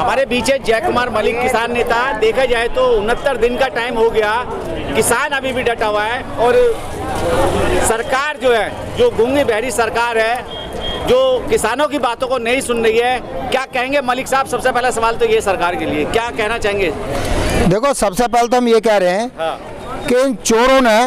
हमारे बीच है जय कुमार मलिक, किसान नेता। देखा जाए तो 69 दिन का टाइम हो गया, किसान अभी भी डटा हुआ है और सरकार जो है, जो गूंगी बहरी सरकार है, जो किसानों की बातों को नहीं सुन रही है। क्या कहेंगे मलिक साहब? सबसे पहला सवाल तो ये सरकार के लिए क्या कहना चाहेंगे? देखो, सबसे पहले तो हम ये कह रहे हैं कि इन चोरों ने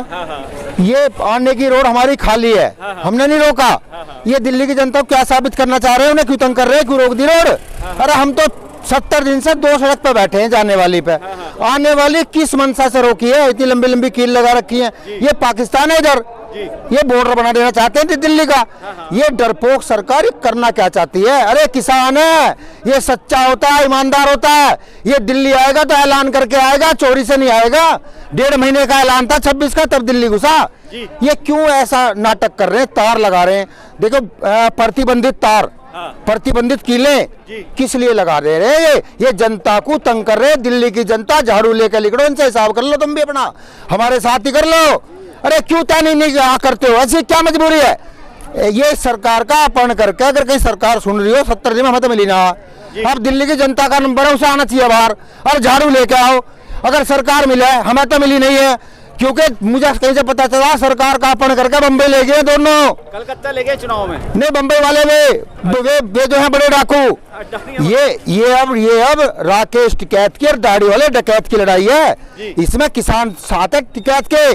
ये आने की रोड हमारी खाली है, हमने नहीं रोका। ये दिल्ली की जनता को क्या साबित करना चाह रहे हैं? उन्हें क्यों तंग कर रहे हैं, क्यों रोक दी रोड? अरे हम तो 70 दिन से 2 सड़क पे बैठे हैं, जाने वाली पे। आने वाली किस मंशा से रोकी है? इतनी लंबी लंबी कील लगा रखी है। ये पाकिस्तान है इधर, ये बॉर्डर बना देना चाहते हैं दिल्ली का। ये डरपोक सरकार करना क्या चाहती है? अरे किसान है, ये सच्चा होता है, ईमानदार होता है। ये दिल्ली आएगा तो ऐलान करके आएगा, चोरी से नहीं आएगा। 1.5 महीने का ऐलान था 26 का, तब दिल्ली घुसा। ये क्यों ऐसा नाटक कर रहे हैं? तार लगा रहे हैं। देखो, प्रतिबंधित तार, प्रतिबंधित कीलें किस लिए लगा दे रहे हैं? ये जनता को तंग कर रहे हैं। दिल्ली की जनता झाड़ू लेकर लिखो, इनसे हिसाब कर लो, तुम भी अपना हमारे साथ ही कर लो। अरे क्यों तय नहीं करते हो? ऐसी क्या मजबूरी है? ये सरकार का अपहरण करके, अगर कहीं सरकार सुन रही हो, 70 दिन में हमें तो मिली ना। अब दिल्ली की जनता का नंबर है, उसे आना चाहिए बाहर और झाड़ू लेके आओ। अगर सरकार मिले, हमें तो मिली नहीं है, क्योंकि मुझे कहीं से पता चला सरकार का अपहरण करके बम्बई ले गए दोनों। कलकत्ता ले गए चुनाव में? नहीं, बम्बई वाले वे जो है बड़े डाकू। ये अब राकेश टिकैत की और दाढ़ी वाले डकैत की लड़ाई है। इसमें किसान साथ है, टिकैत के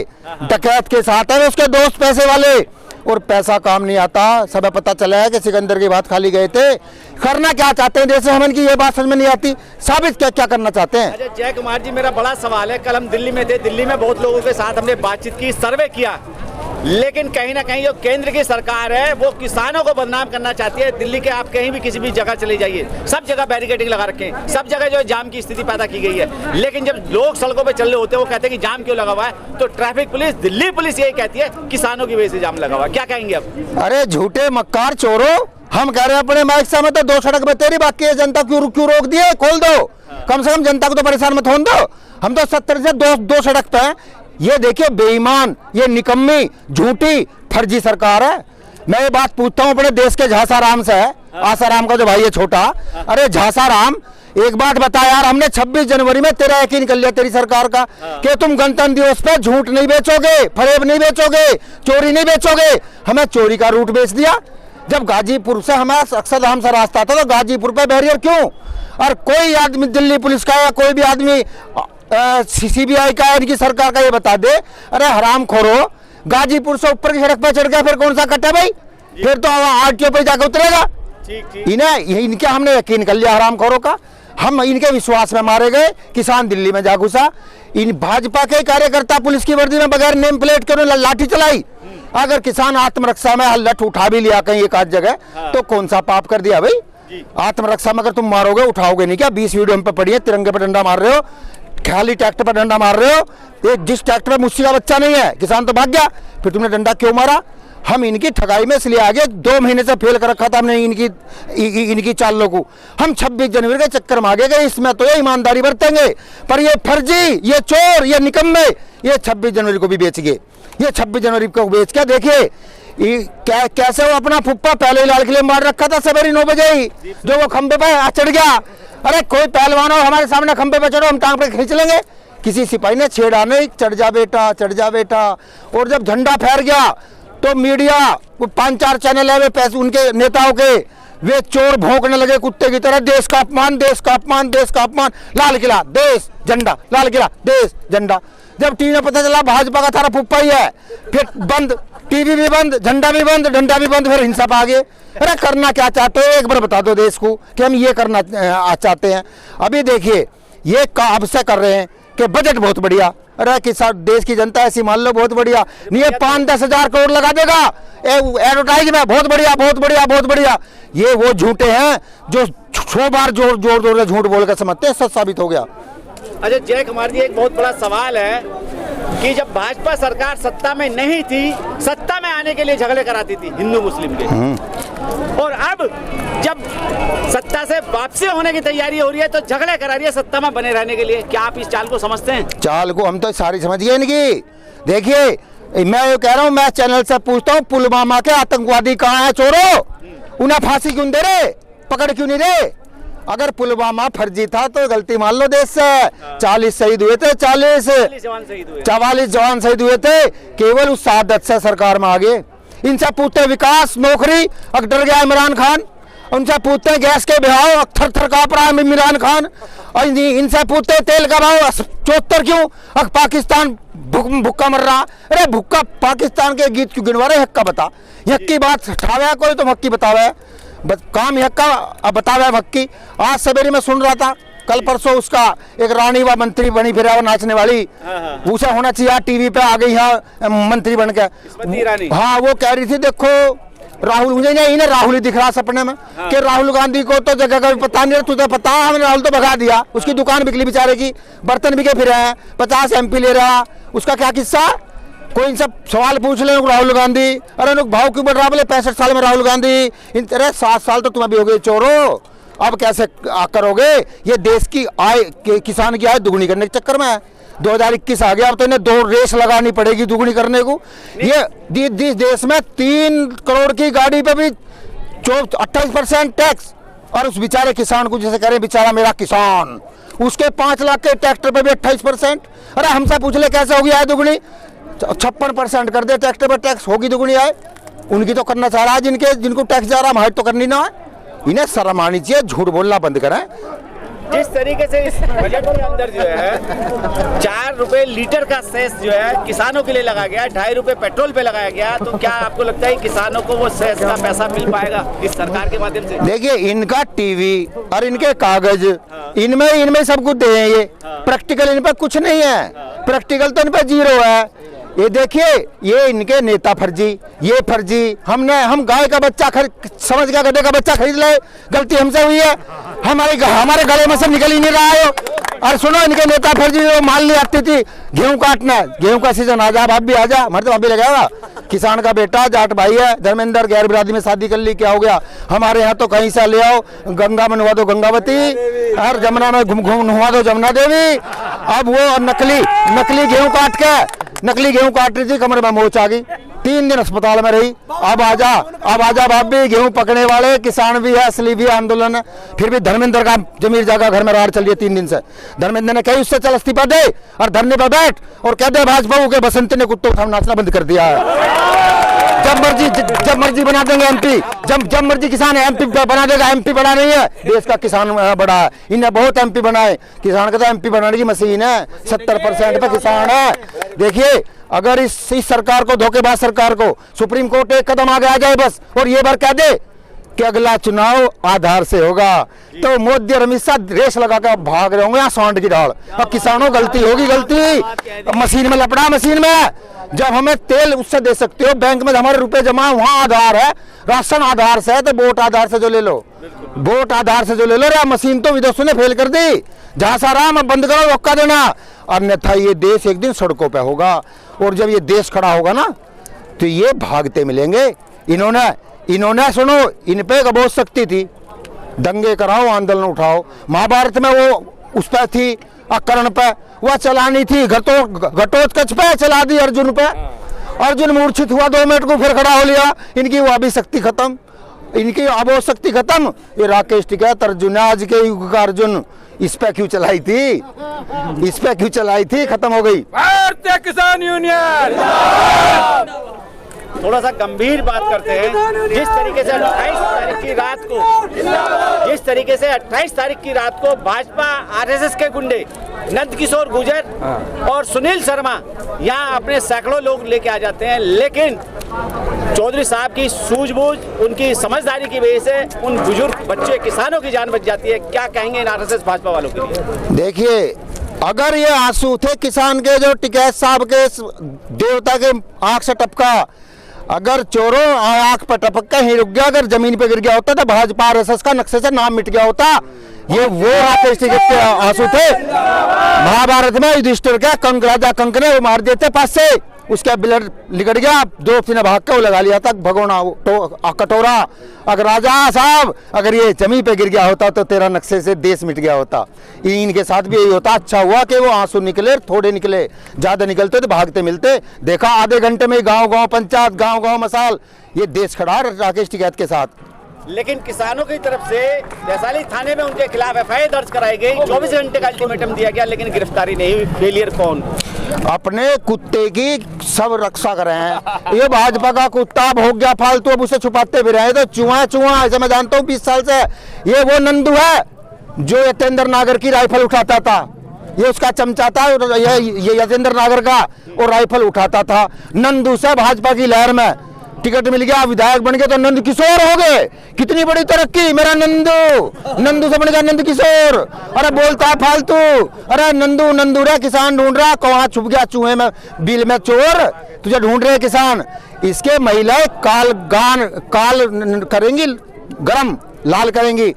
डकैत के साथ है उसके दोस्त पैसे वाले। और पैसा काम नहीं आता। सब पता चला है कि सिकंदर की बात खाली गए थे। करना क्या चाहते हैं? जैसे हम इनकी ये बात समझ में नहीं आती, साबित क्या करना चाहते हैं? अच्छा जय कुमार जी, मेरा बड़ा सवाल है। कल हम दिल्ली में थे, दिल्ली में बहुत लोगों के साथ हमने बातचीत की, सर्वे किया, लेकिन कहीं ना कहीं जो केंद्र की सरकार है वो किसानों को बदनाम करना चाहती है। दिल्ली के आप कहीं भी किसी भी जगह चले जाइए, सब जगह बैरिकेडिंग लगा रखे हैं, सब जगह जो है जाम की स्थिति पैदा की गई है। लेकिन जब लोग सड़कों पे चल रहे होते हैं, वो कहते हैं कि जाम क्यों लगा हुआ है, तो ट्रैफिक पुलिस, दिल्ली पुलिस यही कहती है किसानों की वजह से जाम लगा हुआ है। क्या कहेंगे अब? अरे झूठे मक्कार चोरों, हम कह रहे हैं अपने माइक से, में तो 2 सड़क में तेरी, बाकी है जनता क्यों रोक दिए? खोल दो, कम से कम जनता को तो परेशान मत होने दो। हम तो 70 से 2 सड़क पे हैं। ये देखिए बेईमान, ये निकम्मी, झूठी, फर्जी सरकार है। मैं ये बात पूछता हूँ अपने देश के झासाराम से है, आसाराम का जो भाई है छोटा। अरे झासाराम, एक बात बता यार, हमने 26 जनवरी में तेरा यकीन कर लिया तेरी सरकार का कि तुम गणतंत्र दिवस पे झूठ नहीं बेचोगे, फरेब नहीं बेचोगे, चोरी नहीं बेचोगे। हमें चोरी का रूट बेच दिया। जब गाजीपुर से हमें अक्षरधाम से रास्ता था, तो गाजीपुर पे बैरियर क्यों? और कोई आदमी दिल्ली पुलिस का या कोई भी आदमी CBI का, इनकी सरकार का, ये बता दे। अरे हराम खोरो, गाजीपुर से ऊपर की सड़क पे चढ़ गया, फिर कौन सा कट है भाई? फिर तो RTO पे जाकर उतरेगा। इनके हमने यकीन कर लिया हराम खोरों का। हम इनके विश्वास में मारे गए। किसान दिल्ली में जा घुसा। इन भाजपा के कार्यकर्ता पुलिस की वर्दी में बगैर नेम प्लेट के लाठी चलाई। अगर किसान आत्मरक्षा में लठ उठा भी लिया कहीं एक आध जगह, तो कौन सा पाप कर दिया भाई? आत्मरक्षा में अगर तुम मारोगे, उठाओगे नहीं क्या? 20 वीडियो हम पे पड़ी है, तिरंगे पर डंडा मार रहे हो, खाली ट्रैक्टर पर डंडा मार रहे हो। एक जिस ट्रैक्टर में मुझसे का बच्चा नहीं है, किसान तो भाग गया, फिर तुमने डंडा क्यों मारा? हम इनकी ठगाई में इसलिए आगे 2 महीने से फेल कर रखा था हमने इनकी चालों को। हम 26 जनवरी के चक्कर में आगे गए। इसमें तो ये ईमानदारी बरतेंगे, पर ये फर्जी, ये चोर, ये निकम्मे, ये 26 जनवरी को भी बेच गए। ये 26 जनवरी को बेच के देखिए कैसे वो अपना फुप्पा पहले ही लाल किले मार रखा था सवेरे 9 बजे ही, जो वो खंबे पे चढ़ गया। अरे कोई पहलवान हो हमारे सामने खंबे पे चढ़ो, हम टांग पे खींच लेंगे। किसी सिपाही ने छेड़ा नहीं, चढ़ जा बेटा, चढ़ जा बेटा। और जब झंडा फहर गया तो मीडिया, वो 5-4 चैनल है वे पैसे उनके नेताओं के, वे चोर भौंकने लगे कुत्ते की तरह, देश का अपमान, देश का अपमान, देश का अपमान, लाल किला देश झंडा, लाल किला देश झंडा। जब टीवी में पता चला भाजपा का थारा फुप्पा ही है, फिर बंद, टीवी भी बंद, झंडा भी बंद, डंडा भी बंद, फिर हिंसा पे आ गए। अरे करना क्या चाहते हो? एक बार बता दो देश को कि हम ये करना चाहते हैं। अभी देखिए ये अब से कर रहे हैं कि बजट बहुत बढ़िया। अरे किसान, देश की जनता ऐसी मान लो बहुत बढ़िया नहीं है, 5-10 हजार करोड़ लगा देगा एडवर्टाइज में, बहुत बढ़िया, बहुत बढ़िया, बहुत बढ़िया। ये वो झूठे हैं जो 100 बार जोर से झूठ बोल कर समझते हैं, सच साबित हो गया। अच्छा जय कुमार जी, एक बहुत बड़ा सवाल है कि जब भाजपा सरकार सत्ता में नहीं थी, सत्ता में आने के लिए झगड़े कराती थी हिंदू मुस्लिम के, और अब जब सत्ता से वापसी होने की तैयारी हो रही है तो झगड़े करा रही है सत्ता में बने रहने के लिए। क्या आप इस चाल को समझते हैं? चाल को हम तो सारी समझ गए इनकी। देखिए मैं ये कह रहा हूँ, मैं चैनल से पूछता हूँ, पुलवामा के आतंकवादी कहाँ है चोरों? उन्हें फांसी क्यों दे रहे, पकड़ क्यों नहीं रहे? अगर पुलवामा फर्जी था तो गलती मान लो देश से। 40 शहीद हुए थे, 44 जवान शहीद हुए। 44 जवान शहीद हुए थे, केवल उस आदत से सरकार में आ गए। इनसे पूछते विकास नौकरी, अब डर गया इमरान खान। उनसे पूछते गैस के भाव, थर थर कांप रहा है इमरान खान। और इनसे पूछते तेल का भाव 74 क्यों, अब पाकिस्तान भुक्का मर रहा। अरे भुक्का पाकिस्तान के गीत क्यों गिनवा रहे, हक्का बता। हक की बात उठावे कोई तो हक्की बतावे, काम हक्का अब बतावे हक्की। आज सवेरे में सुन रहा था, कल परसों उसका एक रानी व मंत्री बनी फिर नाचने वाली, उसे होना चाहिए टीवी पे आ गई यहाँ मंत्री बन के। हाँ वो कह रही थी देखो राहुल, मुझे नहीं इन्हें राहुल ही दिख रहा सपने में कि राहुल गांधी को तो जगह का पता नहीं, तुझे पता हमने राहुल तो भगा दिया, उसकी दुकान बिकली बेचारे की, बर्तन बिके फिर हैं, 50 MP ले रहा, उसका क्या किस्सा। कोई इनसे सवाल पूछ ले राहुल गांधी, अरे लोग भाव क्यों बढ़ रहा, बोले 65 साल में राहुल गांधी। अरे 7 साल तो तुम अभी हो गए चोरो, अब कैसे करोगे। ये देश की आय, किसान की आय दुगुनी करने के चक्कर में है। 2021 आ गया, अब तो इन्हें 2 रेस लगानी पड़ेगी दुगुनी करने को। ये देश में 3 करोड़ की गाड़ी पे भी 28% टैक्स, और उस बेचारे किसान को जैसे कह रहे बेचारा मेरा किसान, उसके 5 लाख के ट्रैक्टर पे भी 28%। अरे हमसे पूछ ले कैसे होगी आय दुगुनी, 56% कर दे ट्रैक्टर पर टैक्स, होगी दुगुनी आय। उनकी तो करना चाह रहा है, जिनको टैक्स जा रहा है हमारी तो करनी ना है। इन्हें शर्म आनी चाहिए, झूठ बोलना बंद करें। जिस तरीके से इस बजट के अंदर जो है 4 रुपए लीटर का सेस जो है किसानों के लिए लगा गया, 2.5 रुपए पेट्रोल पे लगाया गया, तो क्या आपको लगता है किसानों को वो सेस का पैसा मिल पाएगा इस सरकार के माध्यम से? देखिए इनका टीवी और इनके कागज, इनमें सब कुछ दे हैं, ये प्रैक्टिकल इन पर कुछ नहीं है, प्रैक्टिकल तो इन पर 0 है। ये देखिए ये इनके नेता फर्जी, ये फर्जी। हम गाय का बच्चा समझ गया गधे का बच्चा खरीद ले, गलती हमसे हुई है, हमारे गले में से निकल ही नहीं रहा है। और सुनो इनके नेता फर्जी, माल ले आती थी गेहूं काटना, गेहूं का सीजन आ जा, आप भी आ जा, मर्द भाभी लगाएगा। किसान का बेटा जाट भाई है, धर्मेंद्र गैर बिरादरी में शादी कर ली, क्या हो गया। हमारे यहाँ तो कहीं से ले आओ, गंगा में नुआ दो गंगावती, और जमुना में घूम नुआ दो जमुना देवी। अब वो नकली गेहूं काट रही थी, कमर में मोच आ गई, 3 दिन अस्पताल में रही। अब आजा भाभी, गेहूं पकने वाले किसान भी है, असली भी है, आंदोलन है। फिर भी धर्मेंद्र का जमीर जगह घर में रार चल रही है 3 दिन से। धर्मेंद्र ने कही उससे चल इस्तीफा दे और धरने पर बैठ और कह दे भाजपा के बसंती ने कुत्तों को नाचना बंद कर दिया है। जब मर्जी बना देंगे MP, जब मर्जी किसान MP बना देगा। MP बड़ा नहीं है, देश का किसान बड़ा है। इन्हें बहुत MP बनाए, किसान का तो MP बनाने की मशीन है, 70% पे किसान है। देखिए अगर इस सरकार को, धोखेबाज सरकार को, सुप्रीम कोर्ट एक कदम आगे आ जाए बस, और ये बार कह दे कि अगला चुनाव आधार से होगा, तो मोदी और अमित शाह रेस लगा कर भाग रहे होंगे यहाँ सांड की ढाल। अब किसानों गलती होगी, गलती मशीन में लपड़ा, मशीन में जब हमें तेल उससे दे सकते हो, बैंक में हमारे रुपए जमा, वहाँ आधार है, राशन आधार से है, तो वोट आधार से जो ले लो, वोट आधार से जो ले लो। रे मशीन तो विदेशों ने फेल कर दी, जहां सारा बंद करो, रोका देना, अन्यथा ये देश एक दिन सड़कों पे होगा। और जब ये देश खड़ा होगा ना तो ये भागते मिलेंगे। इन्होंने सुनो, इन पे बहुत शक्ति थी, दंगे कराओ, आंदोलन उठाओ। महाभारत में वो उस पर थी, कर्ण पे वह चलानी थी, घटोत्कच पे चला दी अर्जुन पे। अर्जुन मूर्छित हुआ, 2 मिनट को फिर खड़ा हो लिया। इनकी वो अभी शक्ति खत्म, इनकी अब वो शक्ति खत्म। ये राकेश टिकैत अर्जुन, आज के युग का अर्जुन, इस पे क्यों चलाई थी, खत्म हो गई। भारतीय किसान यूनियन। थोड़ा सा गंभीर बात करते हैं। जिस तरीके से 28 तारीख की रात को भाजपा RSS के गुंडे नंद किशोर गुर्जर और सुनील शर्मा यहाँ अपने सैकड़ों लोग लेके आ जाते हैं, लेकिन चौधरी साहब की सूझबूझ, उनकी समझदारी की वजह से उन बुजुर्ग बच्चे किसानों की जान बच जाती है। क्या कहेंगे इन RSS भाजपा वालों के लिए? देखिए अगर ये आंसू थे किसान के जो टिकैत साहब के देवता के आंख से टपका, अगर चोरों आंख पर टपक के ही रुक गया, अगर जमीन पे गिर गया होता तो भाजपा RSS का नक्शे से नाम मिट गया होता। ये वो राकेश टिकैत के आंसू थे। महाभारत में युधिष्ठिर के कंक, राजा कंक ने वो मार दिए थे 5 से, उसका ब्लड लिगड़ गया, द्रौपदी ने भाग के वो लगा लिया था भगोना तो कटोरा। अगर राजा साहब अगर ये जमीन पे गिर गया होता तो तेरा नक्शे से देश मिट गया होता। इनके साथ भी यही होता। अच्छा हुआ कि वो आंसू निकले, थोड़े निकले, ज्यादा निकलते तो भागते मिलते। देखा आधे घंटे में गांव गांव पंचायत, गांव गांव मसाल, ये देश खड़ा राकेश टिकैत के साथ। लेकिन किसानों की तरफ से वैशाली थाने में उनके खिलाफ एफआईआर दर्ज कराई गई, 24 घंटे का अल्टीमेटम दिया गया, लेकिन गिरफ्तारी नहीं हुई। फेलियर कौन? अपने कुत्ते की सब रक्षा कर रहे हैं। ये भाजपा का कुत्ता भोग गया फालतू, अब उसे छुपाते भी रहे तो चूहा ऐसे मैं जानता हूँ 20 साल से। ये वो नंदू है जो यतेंद्र नागर की राइफल उठाता था, ये उसका चमचा था, ये यतेंद्र नागर का और राइफल उठाता था। नंदू से भाजपा की लहर में टिकट मिल गया, विधायक बन गए तो नंद किशोर हो गए। कितनी बड़ी तरक्की, मेरा नंदू से बन गया नंद किशोर। अरे बोलता है फालतू, अरे नंदू रे किसान ढूंढ रहा, कहाँ छुप गया चूहे में बिल में चोर, तुझे ढूंढ रहे किसान। इसके महिलाएं काल करेंगी, गरम लाल करेंगी,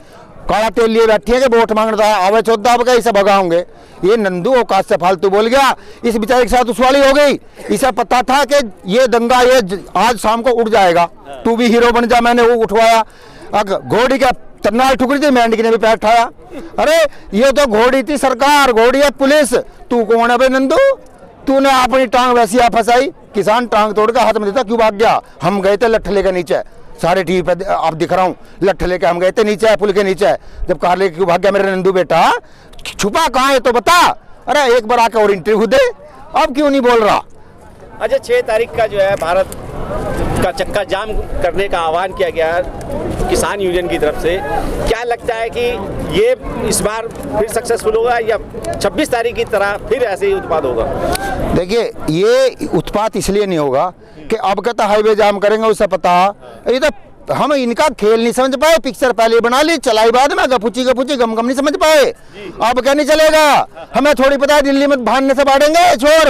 काला तेल लिए बैठी है कि वोट मांगना है, आवे चौदह अब इसे भगाओगे। ये नंदू औकात से फालतू बोल गया, इस बेचारे के साथ उछवाली हो गई। इसे पता था कि ये दंगा ये आज शाम को उठ जाएगा, तू भी हीरो बन जा, मैंने वो उठवाया। घोड़ी का तन्नाल ठुकरी थी, मेंढक ने भी पैर उठाया। अरे ये तो घोड़ी थी सरकार, घोड़ी है पुलिस, तू कौन है भाई नंदू? तूने अपनी टांग वैसी आ फंसाई, किसान टांग तोड़ के हाथ में देता क्यों भाग गया? हम गए थे लट्ठले के नीचे, सारे टीवी पे आप दिख रहा हूँ, लट्ठ लेके हम गए थे नीचे पुल के नीचे। जब कार लेके क्यों भाग गया मेरे नंदू बेटा? छुपा कहाँ है तो बता। अरे एक बार आके और इंटरव्यू दे, अब क्यों नहीं बोल रहा? अच्छा, 6 तारीख का जो है भारत का चक्का जाम करने का आह्वान किया गया है किसान यूनियन की तरफ से। क्या लगता है कि ये इस बार फिर सक्सेसफुल होगा या 26 तारीख की तरह फिर ऐसे ही उत्पाद होगा? देखिए, ये उत्पात इसलिए नहीं होगा कि अब कहता हाईवे जाम करेंगे, उससे पता ये तो हम इनका खेल नहीं समझ पाए। पिक्चर पहले बना ली, चलाई बाद में गपुची गम नहीं समझ पाए। अब क्या नहीं चलेगा, हमें थोड़ी पता है दिल्ली में भागने से बाढ़ेंगे छोर,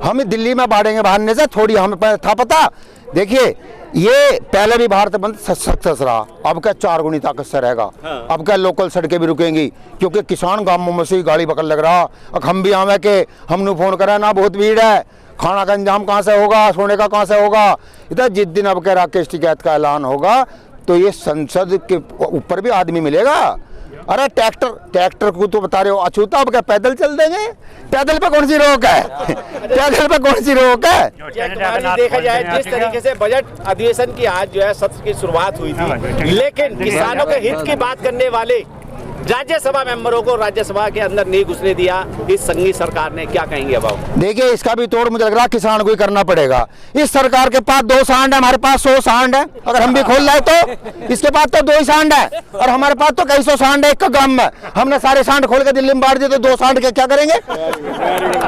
हम दिल्ली में बाढ़ेंगे भागने से थोड़ी हमें था पता। देखिए, ये पहले भी भारत बंद सक्सेस रहा, अब क्या 4 गुनी ताकत से रहेगा। अब क्या लोकल सड़कें भी रुकेंगी, क्योंकि किसान गांवों में से ही गाड़ी पकड़ लग रहा। अब हम भी आवे के हमने फोन करा ना, बहुत भीड़ है, खाना का इंतजाम कहाँ से होगा, सोने का कहाँ से होगा। इधर जिस दिन अब कह राकेश टिकैत का ऐलान होगा तो ये संसद के ऊपर भी आदमी मिलेगा। अरे ट्रैक्टर को तो बता रहे हो अछूता, अब क्या पैदल चल देंगे? पैदल पे कौन सी रोक है? पैदल पे कौन सी रोक है? देखा जाए जिस तरीके से बजट अधिवेशन की आज जो है सत्र की शुरुआत हुई थी, लेकिन किसानों के हित की बात करने वाले राज्यसभा मेंबरों को राज्यसभा के अंदर नहीं घुसने दिया इस संघी सरकार ने। क्या कहेंगे अब? देखिए, इसका भी तोड़ मुझे लग रहा है किसान को ही करना पड़ेगा। इस सरकार के पास 2 सांड है, हमारे पास 100 सांड है। अगर हम भी खोल लाए तो इसके पास तो 2 ही सांड है, और हमारे पास तो कई 100 सांड है एक गांव में। हमने सारे सांड खोल के दिल्ली में बांट दिए तो 2 सांड के क्या करेंगे?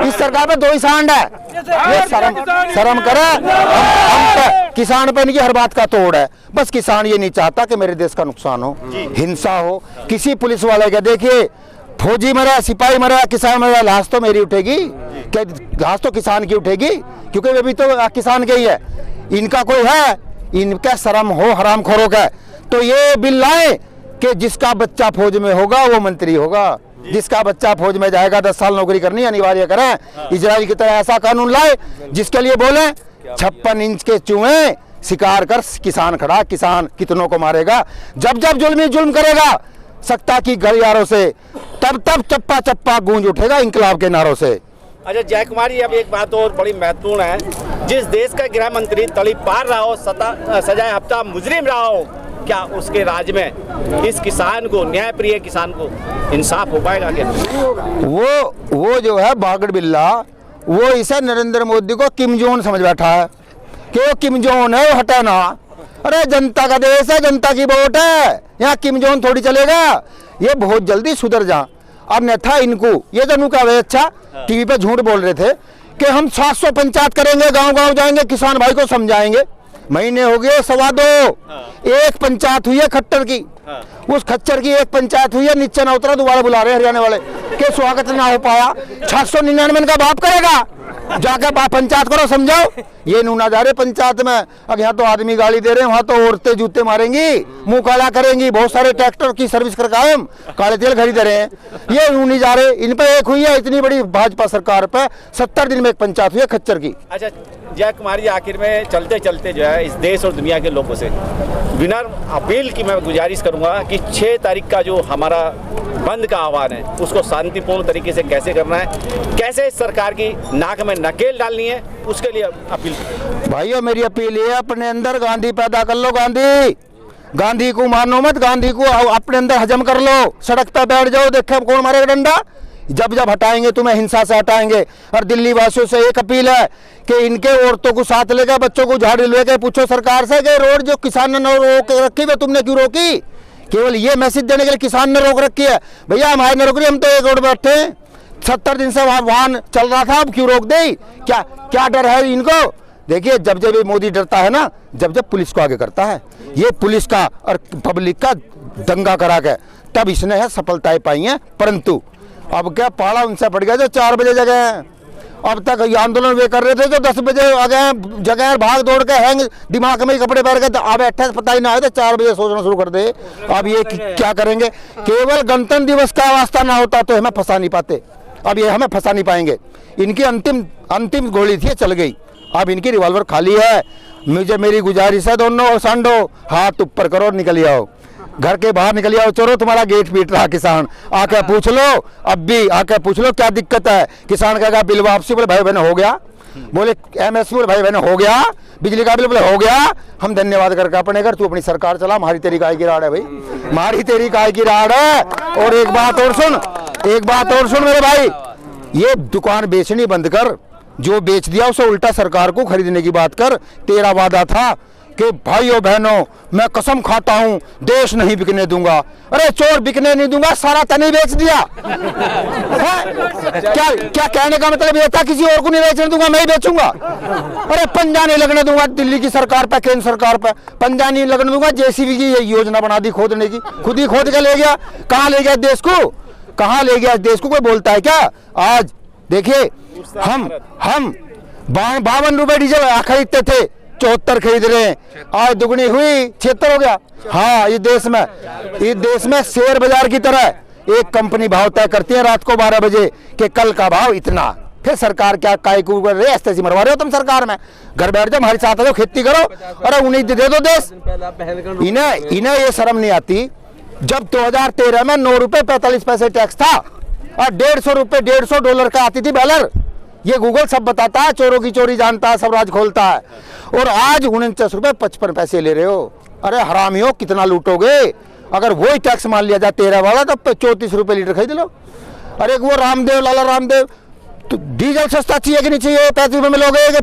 इस सरकार पे 2 ही सांड है। ये शर्म करे। हम किसान पे इनकी हर बात का तोड़ है। बस किसान ये नहीं चाहता कि मेरे देश का नुकसान हो, हिंसा हो, किसी पुलिस वाले का। देखिए, फौजी मरा, सिपाही मरा, किसान मरा, लाश तो मेरी उठेगी क्या? लाश तो किसान की उठेगी, क्योंकि वे भी तो किसान के ही है। इनका कोई है, इनका शर्म हो हरामखोरों का। तो ये बिल लाए कि जिसका बच्चा फौज में होगा वो मंत्री होगा, जिसका बच्चा फौज में जाएगा 10 साल नौकरी करनी अनिवार्य करें। इजराइल की तरह ऐसा कानून लाए जिसके लिए बोले 56 इंच के चूहे शिकार कर किसान खड़ा, किसान कितनों को मारेगा। जब जुल्म करेगा सत्ता की गलियारों से, तब चप्पा चप्पा गूंज उठेगा इंकलाब के नारों से। अच्छा जय कुमार जी, अब एक बात और बड़ी महत्वपूर्ण है, जिस देश का गृह मंत्री तड़ीपार रहा हो, सजाए हफ्ता मुजरिम रहा हो, क्या उसके राज में इस किसान को, न्याय प्रिय किसान को इंसाफ हो पाएगा क्या? वो जो है बागड़ बिल्ला, वो इसे नरेंद्र मोदी को किम जोन समझ बैठा है कि वो किम जोन है, वो हटे ना। अरे जनता का देश है, जनता की वोट है, यहाँ किम जोन थोड़ी चलेगा। ये बहुत जल्दी सुधर जा। अब न था इनको ये जनू का वे अच्छा टीवी पे झूठ बोल रहे थे कि हम 700 पंचायत करेंगे, गांव जाएंगे, किसान भाई को समझाएंगे। महीने हो गए 2.25, एक पंचायत हुई है खट्टर की, उस खच्चर की एक पंचायत हुई है, नीचे ना उतरा, दोबारा बुला रहे हरियाणा वाले के स्वागत ना हो पाया। 799 का बाप करेगा, जाके पंचायत करो, समझाओ। ये नूना जा रहे पंचायत में, अब यहाँ तो आदमी गाली दे रहे हैं, वहाँ तो औरतें जूते मारेंगी, मुंह काला करेंगी, बहुत सारे ट्रैक्टर की सर्विस कर कायम काले तेल खरीद रहे हैं। ये नहीं जा रहे, इन पे एक हुई है इतनी बड़ी भाजपा सरकार पे 70 दिन में एक पंचायत हुई है खच्चर की। अच्छा जय कुमार जी, आखिर में चलते चलते जो है इस देश और दुनिया के लोगों से विनर अपील की मैं गुजारिश करूंगा कि 6 तारीख का जो हमारा बंद का आह्वान है उसको शांतिपूर्ण तरीके से कैसे करना है, कैसे इस सरकार की नाक में नकेल डालनी है, उसके लिए अपील। भाइयों मेरी अपील है, अपने अंदर गांधी पैदा कर लो। गांधी गांधी को मानो मत, गांधी को अपने अंदर हजम कर लो, सड़क पे बैठ जाओ, देखो कौन मारेगा डंडा। जब जब हटाएंगे तुम्हें हिंसा से हटाएंगे। और दिल्ली वासियों से एक अपील है कि इनके औरतों को साथ लेकर, बच्चों को झाड़ी लेकर पूछो सरकार से कि रोड जो किसान ने रोक रखी है तुमने क्यों रोकी। केवल ये मैसेज देने के लिए किसान ने रोक रखी है। भैया हमारे ने रोक रही, हम तो एक रोड पे बैठे हैं, 70 दिन से वाहन चल रहा था, अब क्यों रोक दे। क्या डर है इनको। देखिए जब जब ये मोदी डरता है ना, जब जब पुलिस को आगे करता है, ये पुलिस का और पब्लिक का दंगा करा के तब इसने है सफलताएं पाई हैं। परंतु अब क्या पाला उनसे पड़ गया जो 4 बजे जगह है। अब तक ये आंदोलन वे कर रहे थे जो 10 बजे आ गए जगह, भाग दौड़ के हैंग दिमाग में कपड़े पहन के, अब 28 पता ही ना आए तो 4 बजे सोचना शुरू कर दे। अब ये क्या करेंगे। केवल गणतंत्र दिवस का वास्ता ना होता तो हमें फंसा नहीं पाते। अब ये हमें फंसा नहीं पाएंगे। इनकी अंतिम गोली थी, चल गई। अब इनकी रिवॉल्वर खाली है। मेरी गुजारिश है, दोनों सांडो हाथ ऊपर करो, निकल आओ, घर के बाहर निकल आओ। चोरो तुम्हारा गेट पीट रहा किसान, आके पूछ लो, अब भी आके पूछ लो क्या दिक्कत है। किसान कहेगा बिल वापसी, बोले भाई बहन हो गया, बोले MSP, बोले भाई बहन हो गया, बिजली का बिल, बोले हो गया। हम धन्यवाद करके अपने घर, तू अपनी सरकार चला, हमारी तेरी काय की राड़ है भाई, हमारी तेरी काय की राड़ है। और एक बात और सुन मेरे भाई, ये दुकान बेचनी बंद कर, जो बेच दिया उसे उल्टा सरकार को खरीदने की बात कर। तेरा वादा था कि भाइयों बहनों मैं कसम खाता हूं देश नहीं बिकने दूंगा। अरे चोर बिकने नहीं दूंगा, सारा तनी बेच दिया। क्या कहने का मतलब ये था, किसी और को नहीं बेचने दूंगा, मैं ही बेचूंगा। अरे पंजा नहीं लगने दूंगा दिल्ली की सरकार पे, केंद्र सरकार पे पंजा नहीं लगने दूंगा। JCB की ये योजना बना दी खोदने की, खुद ही खोद के ले गया। कहाँ ले गया देश को, कहाँ ले गया देश को, कोई बोलता है क्या। आज देखिए हम 52 रुपए डीजल खरीदते थे, 74 खरीद रहे हैं। आज दुगनी हुई 76 हो गया। हाँ, इस देश में शेयर बाजार की तरह एक कंपनी भाव तय करती है रात को 12 बजे कि कल का भाव इतना। फिर सरकार क्या काय को कर रही है, ऐसे मरवा रहे हो तुम सरकार में। घर बैठ जाओ, हमारे साथ आ जाओ, खेती करो, अरे उन्हें दे दो देश। इन्हें ये शर्म नहीं आती। जब 2013 में 9 रुपए 45 पैसे टैक्स था और $150 का आती थी बैलर। ये गूगल सब बताता है, चोरों की चोरी जानता है, सब राज खोलता है। और आज 49 रुपए 55 पैसे ले रहे हो। अरे हरामियों, कितना लूटोगे। अगर वही टैक्स मान लिया जाए 13 वाला, तब 34 रुपए लीटर खरीद लो। अरे वो लाला रामदेव, तो डीजल सस्ता चाहिए कि नहीं चाहिए, 35 में मिलोगे कि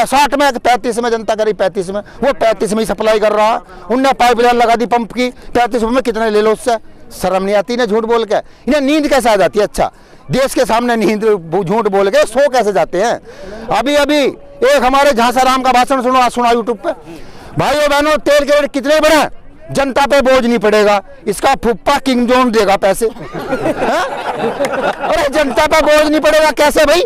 60 में, 35 में जनता करी 35 में, वो 35 में ही सप्लाई कर रहा। उनने पाइपलाइन लगा दी पंप की, 35 में कितने ले लो उससे। शर्म नहीं आती ना झूठ बोल के। इन्हें नींद कैसे आ जाती है। अच्छा, देश के सामने नींद झूठ बोल के सो कैसे जाते हैं। अभी एक हमारे झांसाराम का भाषण सुना यूट्यूब पे। भाइयों बहनों, तेल के रेट कितने बढ़े, जनता पे बोझ नहीं पड़ेगा, इसका फुप्पा किंग जॉन देगा पैसे। अरे जनता पे बोझ नहीं पड़ेगा कैसे भाई।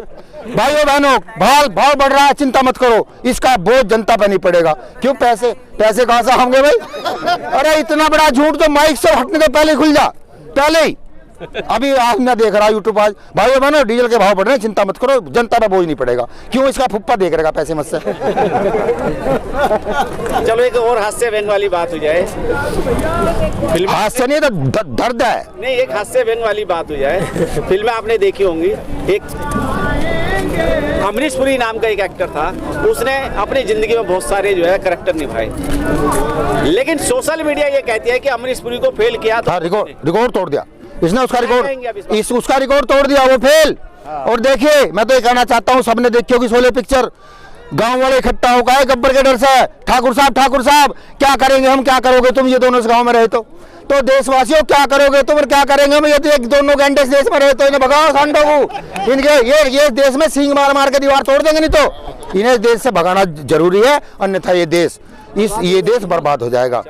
भाइयों बहनों, भाव बढ़ रहा है, चिंता मत करो, इसका बोझ जनता पे नहीं पड़ेगा। क्यों, पैसे कहां से होंगे भाई। अरे इतना बड़ा झूठ तो माइक से हटने के पहले खुल जा, पहले ही। अभी आज मैं देख रहा यूट्यूब, आज भाइयों बहनों डीजल के भाव बढ़ रहे हैं, चिंता मत करो, जनता पे बोझ नहीं पड़ेगा। क्यों, इसका फुप्पा देख रहेगा पैसे मुझसे। चलो एक और हास्य व्यंग वाली बात हो जाए। हास्य नहीं तो दर्द है। नहीं, एक हास्य व्यंग वाली बात हो जाए। फिल्में आपने देखी होंगी। एक अमरीश पुरी नाम का एक एक्टर था, उसने अपनी जिंदगी में बहुत सारे जो है करैक्टर निभाए, लेकिन सोशल मीडिया ये कहती है कि अमरीश पुरी को फेल किया तो रिकॉर्ड तोड़ दिया इसने, उसका रिकॉर्ड तोड़ दिया, वो फेल। और देखिए मैं तो ये कहना चाहता हूँ, सबने देखी होगी शोले पिक्चर, गांव वाले इकट्ठा हो गए गब्बर के डर से, ठाकुर साहब क्या करेंगे हम, क्या करोगे तुम, ये दोनों इस गांव में रहे तो देशवासियों क्या करोगे तुम और क्या करेंगे हम, ये तो एक दोनों घंटे देश में रहे तो इन्हें भगाओ सांडों को। इनके ये देश में सींग मार के दीवार तोड़ देंगे, नहीं तो इन्हें देश से भगाना जरूरी है, अन्यथा ये देश बर्बाद हो जाएगा।